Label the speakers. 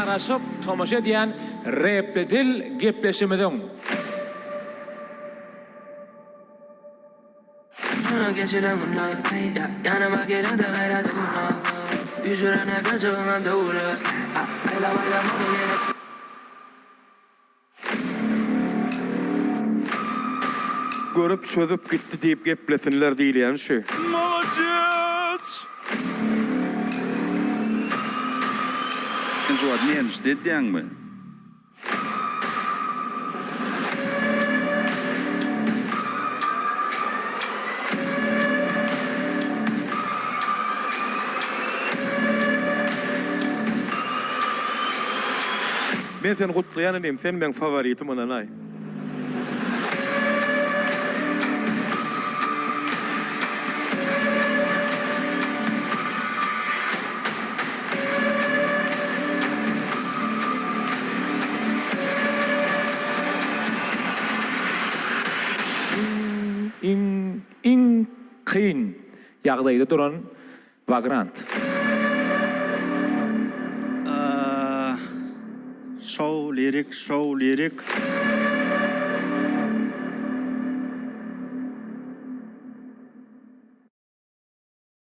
Speaker 1: garaşyp tomaşa edýän repli dil gepleşimidiň.
Speaker 2: Şuna geçiren günler yanıma gelen de gayret günler yüzüne kaçığına doğru ayla bayla mı
Speaker 3: Görüp çözüp gitti deyip geplesinler diýilýän şu.
Speaker 4: Молодец! Sen şu ad ne istedin mi?
Speaker 3: Men seni gutlayan edeyim, sen men favoritim onanay.
Speaker 1: in kyn ýagdaýda duran vagrant.
Speaker 5: Show lirik